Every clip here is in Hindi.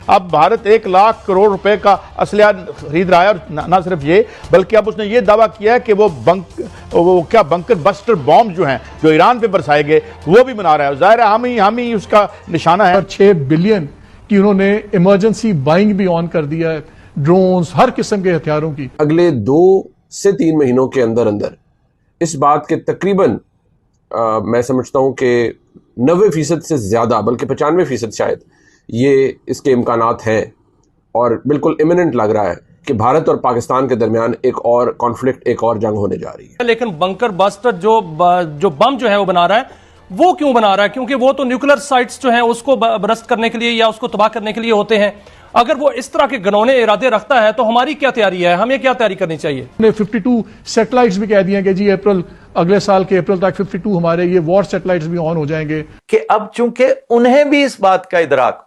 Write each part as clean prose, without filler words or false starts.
अब भारत 1 लाख करोड़ रुपए का असलहा खरीद रहा है और ना सिर्फ ये बल्कि अब उसने ये दावा किया है कि वो बंकर बस्टर बॉम्ब जो हैं जो ईरान पे बरसाए गए वो भी बना रहा है। जाहिर है हम ही उसका निशाना है। 6 बिलियन की उन्होंने इमरजेंसी बाइंग भी ऑन कर दिया है, ड्रोन्स हर किस्म के हथियारों की। अगले 2 से 3 महीनों के अंदर अंदर इस बात के तकरीबन मैं समझता हूं कि 90% से ज्यादा बल्कि 95% शायद ये इसके इम्कानात हैं और बिल्कुल इमिनेंट लग रहा है कि भारत और पाकिस्तान के दरमियान एक और कॉन्फ्लिक्ट, एक और जंग होने जा रही है। लेकिन बंकर बस्टर जो बम जो है वो बना रहा है, वो क्यों बना रहा है? क्योंकि वो तो न्यूक्लियर साइट्स जो हैं उसको बरस्ट करने के लिए या उसको तबाह करने के लिए होते हैं। अगर वो इस तरह के घिनौने इरादे रखता है तो हमारी क्या तैयारी है, हमें क्या तैयारी करनी चाहिए? 52 सैटेलाइट्स भी कह दिए कि जी अगले साल के अप्रैल तक 52 हमारे ये वॉर सैटेलाइट्स भी ऑन हो जाएंगे। कि अब चूंकि उन्हें भी इस बात का इदराक,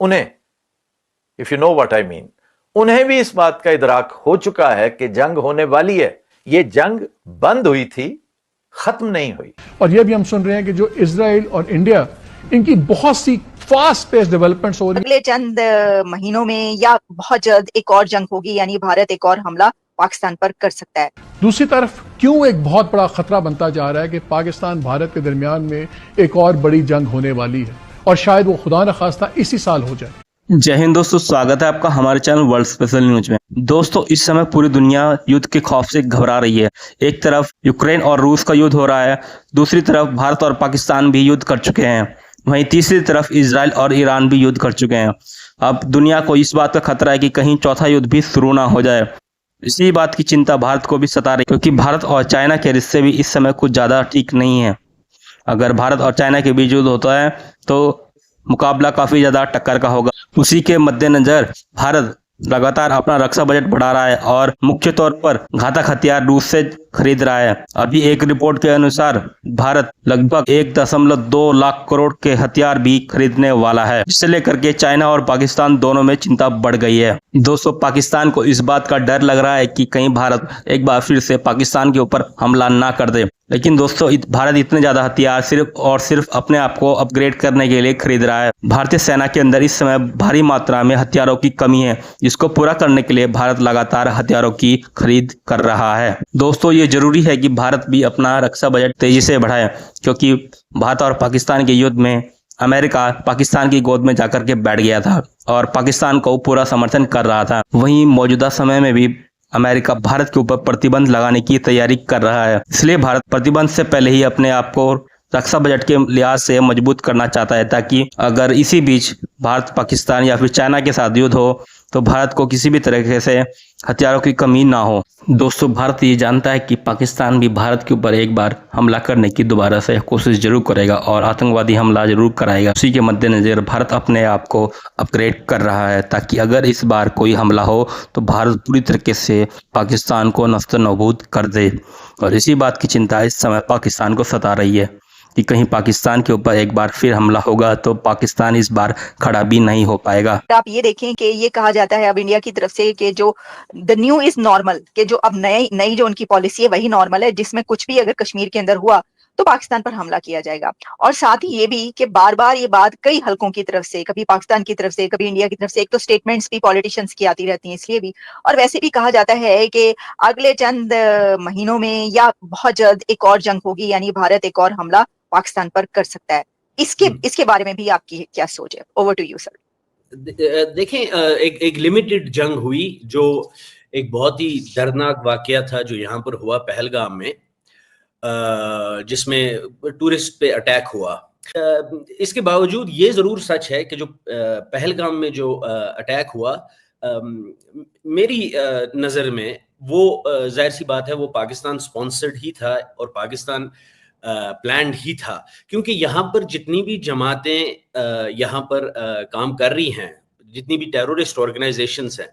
if you know what I mean, उन्हें भी इस बात का इदराक हो चुका है कि जंग होने वाली है। ये जंग बंद हुई थी, खत्म नहीं हुई। और ये भी हम सुन रहे हैं कि जो इजराइल और इंडिया, इनकी बहुत सी फास्ट पेस डेवलपमेंट्स हो रही है। अगले चंद महीनों में या बहुत जल्द एक और जंग होगी, यानी भारत एक और हमला पाकिस्तान पर कर सकता है। दूसरी तरफ क्यों एक बहुत बड़ा खतरा बनता जा रहा है कि पाकिस्तान भारत के दरमियान में एक और बड़ी जंग होने वाली है और शायद वो खुदा न खास्ता इसी साल हो जाए। जय हिंद दोस्तों, स्वागत है आपका हमारे चैनल वर्ल्ड स्पेशल न्यूज में। दोस्तों, इस समय पूरी दुनिया युद्ध के खौफ से घबरा रही है। एक तरफ यूक्रेन और रूस का युद्ध हो रहा है, दूसरी तरफ भारत और पाकिस्तान भी युद्ध कर चुके हैं, वहीं तीसरी तरफ इजराइल और ईरान भी युद्ध कर चुके हैं। अब दुनिया को इस बात का खतरा है कि कहीं चौथा युद्ध भी शुरू ना हो जाए। इसी बात की चिंता भारत को भी सता रही है, क्योंकि भारत और चाइना के रिश्ते भी इस समय कुछ ज्यादा ठीक नहीं है। अगर भारत और चाइना के बीच युद्ध होता है तो मुकाबला काफी ज्यादा टक्कर का होगा। उसी के मद्देनजर भारत लगातार अपना रक्षा बजट बढ़ा रहा है और मुख्य तौर पर घातक हथियार रूस से खरीद रहा है। अभी एक रिपोर्ट के अनुसार भारत लगभग 1.2 लाख करोड़ के हथियार भी खरीदने वाला है, जिसे लेकर के चाइना और पाकिस्तान दोनों में चिंता बढ़ गई है। दोस्तों, पाकिस्तान को इस बात का डर लग रहा है कि कहीं भारत एक बार फिर से पाकिस्तान के ऊपर हमला ना कर दे। लेकिन दोस्तों, भारत इतने ज्यादा हथियार सिर्फ और सिर्फ अपने आप को अपग्रेड करने के लिए खरीद रहा है। भारतीय सेना के अंदर इस समय भारी मात्रा में हथियारों की कमी है, जिसको पूरा करने के लिए भारत लगातार हथियारों की खरीद कर रहा है। दोस्तों, ये जरूरी है कि भारत भी अपना रक्षा बजट तेजी से बढ़ाए, क्योंकि भारत और पाकिस्तान के युद्ध में अमेरिका पाकिस्तान की गोद में जाकर के बैठ गया था और पाकिस्तान को पूरा समर्थन कर रहा था। वहीं मौजूदा समय में भी अमेरिका भारत के ऊपर प्रतिबंध लगाने की तैयारी कर रहा है। इसलिए भारत प्रतिबंध से पहले ही अपने आप को रक्षा बजट के लिहाज से मजबूत करना चाहता है, ताकि अगर इसी बीच भारत पाकिस्तान या फिर चाइना के साथ युद्ध हो तो भारत को किसी भी तरीके से हथियारों की कमी ना हो। दोस्तों, भारत ये जानता है कि पाकिस्तान भी भारत के ऊपर एक बार हमला करने की दोबारा से कोशिश जरूर करेगा और आतंकवादी हमला जरूर कराएगा। उसी के मद्देनजर भारत अपने आप को अपग्रेड कर रहा है, ताकि अगर इस बार कोई हमला हो तो भारत पूरी तरीके से पाकिस्तान को नस्तनाबूद कर दे। और इसी बात की चिंता इस समय पाकिस्तान को सता रही है कि कहीं पाकिस्तान के ऊपर एक बार फिर हमला होगा तो पाकिस्तान इस बार खड़ा भी नहीं हो पाएगा। आप ये देखें कि ये कहा जाता है अब इंडिया की तरफ से कि जो द न्यू इज नॉर्मल, कि जो अब नई जो उनकी पॉलिसी है वही नॉर्मल है, जिसमें कुछ भी अगर कश्मीर के अंदर हुआ तो पाकिस्तान पर हमला किया जाएगा। और साथ ही ये भी कि बार बार ये बात कई हलकों की तरफ से, कभी पाकिस्तान की तरफ से, कभी इंडिया की तरफ से, एक तो स्टेटमेंट्स भी पॉलिटिशियंस की आती रहती हैं, इसलिए भी। और वैसे भी कहा जाता है कि अगले चंद महीनों में या बहुत जल्द एक और जंग होगी, यानी भारत एक और हमला पाकिस्तान पर कर सकता है। इसके बारे में भी आपकी क्या सोच है? Over to you sir. देखें, एक लिमिटेड जंग हुई, जो एक बहुत ही दर्दनाक वाकया था जो यहाँ पर हुआ पहलगाम में, जिसमें टूरिस्ट पे अटैक हुआ। इसके बावजूद ये जरूर सच है कि जो पहलगाम में जो अटैक हुआ, मेरी नज़र में वो जाहिर सी बात है वो पाकिस्तान स्पॉन्सर्ड ही था और पाकिस्तान प्लान्ड ही था, क्योंकि यहाँ पर जितनी भी जमातें यहाँ पर काम कर रही हैं, जितनी भी टेररिस्ट ऑर्गेनाइजेशंस हैं,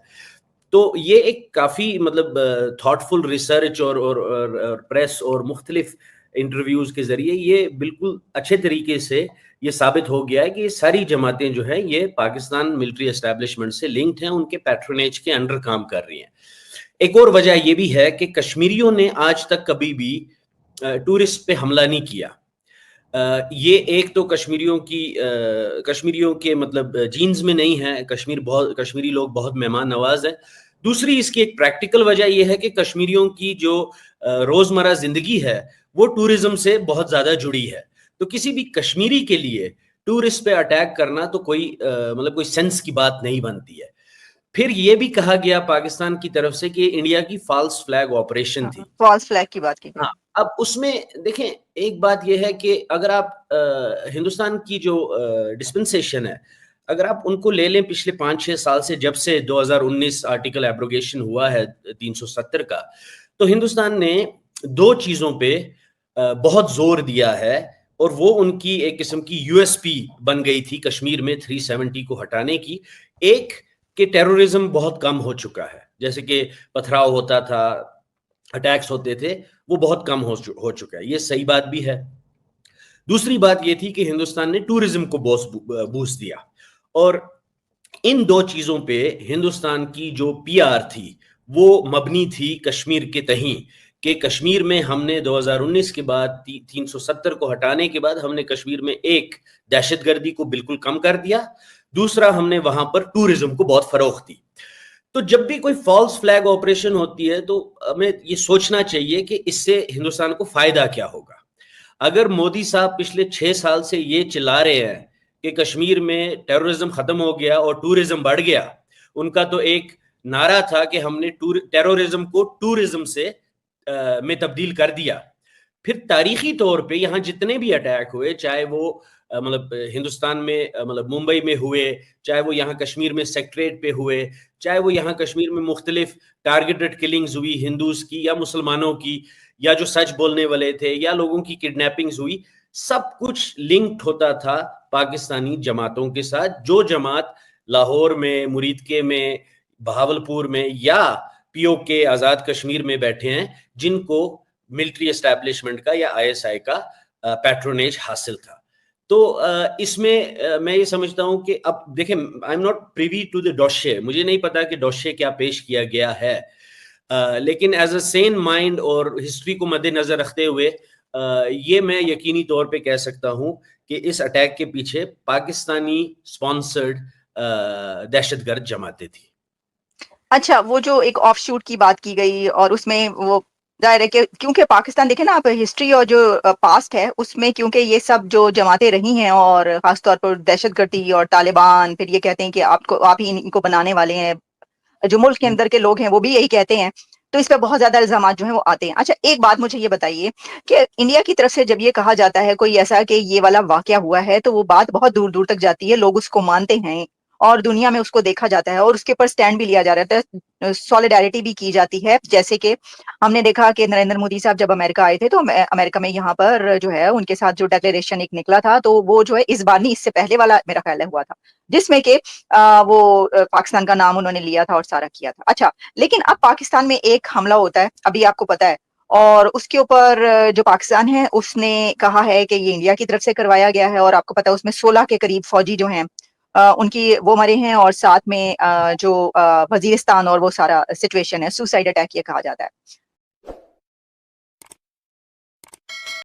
तो ये एक काफ़ी मतलब थॉटफुल रिसर्च और प्रेस और मुख्तलिफ इंटरव्यूज़ के ज़रिए ये बिल्कुल अच्छे तरीके से ये साबित हो गया है कि ये सारी जमातें जो हैं ये पाकिस्तान मिलिट्री एस्टैब्लिशमेंट से लिंक्ड हैं, उनके पैट्रोनेज के अंडर काम कर रही हैं। एक और वजह ये भी है कि कश्मीरियों ने आज तक कभी भी टूरिस्ट पे हमला नहीं किया। ये एक तो कश्मीरियों के मतलब जीन्स में नहीं है, कश्मीरी लोग बहुत मेहमान नवाज है। दूसरी इसकी एक प्रैक्टिकल वजह यह है कि कश्मीरियों की जो रोजमर्रा जिंदगी है वो टूरिज्म से बहुत ज्यादा जुड़ी है। तो किसी भी कश्मीरी के लिए टूरिस्ट पे अटैक करना तो मतलब कोई सेंस की बात नहीं बनती है। फिर ये भी कहा गया पाकिस्तान की तरफ से कि इंडिया की फॉल्स फ्लैग ऑपरेशन थी। फॉल्स फ्लैग की बात की गई। हाँ, अब उसमें देखें, एक बात यह है कि अगर आप हिंदुस्तान की जो डिस्पेंसेशन है, अगर आप उनको ले लें पिछले 5-6 साल से, जब से 2019 आर्टिकल एब्रोगेशन हुआ है 370 का, तो हिंदुस्तान ने 2 चीजों पे बहुत जोर दिया है और वो उनकी एक किस्म की यूएसपी बन गई थी कश्मीर में 370 को हटाने की। एक कि टेररिज्म बहुत कम हो चुका है, जैसे कि पथराव होता था, अटैक्स होते थे, वो बहुत कम हो चुका है, ये सही बात भी है। दूसरी बात ये थी कि हिंदुस्तान ने टूरिज्म को बूस्ट दिया, और इन 2 चीजों पे हिंदुस्तान की जो पीआर थी वो मबनी थी कश्मीर के तहीं, कि कश्मीर में हमने 2019 के बाद 370 को हटाने के बाद हमने कश्मीर में एक दहशतगर्दी को बिल्कुल कम कर दिया, दूसरा हमने वहां पर टूरिज्म को बहुत फरोख दी। तो जब भी कोई फॉल्स फ्लैग ऑपरेशन होती है तो हमें ये सोचना चाहिए कि इससे हिंदुस्तान को फायदा क्या होगा। अगर मोदी साहब पिछले 6 साल से ये चिल्ला रहे हैं कि कश्मीर में टेररिज्म खत्म हो गया और टूरिज्म बढ़ गया, उनका तो एक नारा था कि हमने टेररिज्म को टूरिज्म से में तब्दील कर दिया। फिर तारीखी तौर पे यहाँ जितने भी अटैक हुए, चाहे वो मतलब हिंदुस्तान में मतलब मुंबई में हुए, चाहे वो यहाँ कश्मीर में सेक्रेटरीट पे हुए, चाहे वो यहाँ कश्मीर में मुख्तलिफ टारगेटेड किलिंग्स हुई हिंदूज की या मुसलमानों की, या जो सच बोलने वाले थे, या लोगों की किडनैपिंग्स हुई, सब कुछ लिंक्ड होता था पाकिस्तानी जमातों के साथ, जो जमात लाहौर में, मुरीदके में, बहावलपुर में या पीओके आजाद कश्मीर में बैठे हैं, जिनको मिलिट्री एस्टैब्लिशमेंट का या आईएसआई का पैट्रोनेज हासिल था। तो इसमें मैं ये समझता हूं कि अब देखें, I am not privy to the douche, मुझे नहीं पता कि डोशे क्या पेश किया गया है, लेकिन एज अ सेन माइंड और हिस्ट्री को मद्देनजर रखते हुए ये मैं यकीनी तौर पे कह सकता हूं कि इस अटैक के पीछे पाकिस्तानी स्पॉन्सर्ड दहशतगर्द जमातें थी। अच्छा, वो जो एक ऑफशूट की बात की गई और उसमें वो जाहिर है कि क्योंकि पाकिस्तान देखें ना आप, हिस्ट्री और जो पास्ट है उसमें, क्योंकि ये सब जो जमातें रही हैं और खासतौर पर दहशतगर्दी और तालिबान, फिर ये कहते हैं कि आप ही इनको बनाने वाले हैं, जो मुल्क के अंदर के लोग हैं वो भी यही कहते हैं, तो इस पे बहुत ज्यादा इल्जाम जो है वो आते हैं। अच्छा, एक बात मुझे ये बताइए कि इंडिया की तरफ से जब ये कहा जाता है कोई ऐसा कि ये वाला वाकया हुआ है, तो वो बात बहुत दूर दूर तक जाती है, लोग उसको मानते हैं और दुनिया में उसको देखा जाता है और उसके ऊपर स्टैंड भी लिया जा रहा है, सॉलिडारिटी भी की जाती है। जैसे कि हमने देखा कि नरेंद्र मोदी साहब जब अमेरिका आए थे तो अमेरिका में यहाँ पर जो है उनके साथ जो डिक्लेरेशन एक निकला था, तो वो जो है इस बार नहीं, इससे पहले वाला मेरा ख्याल है हुआ था, जिसमें कि वो पाकिस्तान का नाम उन्होंने लिया था और सारा किया था। अच्छा, लेकिन अब पाकिस्तान में एक हमला होता है, अभी आपको पता है, और उसके ऊपर जो पाकिस्तान है उसने कहा है कि ये इंडिया की तरफ से करवाया गया है, और आपको पता है उसमें 16 के करीब फौजी जो हैं उनकी वो मरे हैं, और साथ में जो वजीरिस्तान और वो सारा सिचुएशन है, सुसाइड अटैक ये कहा जाता है।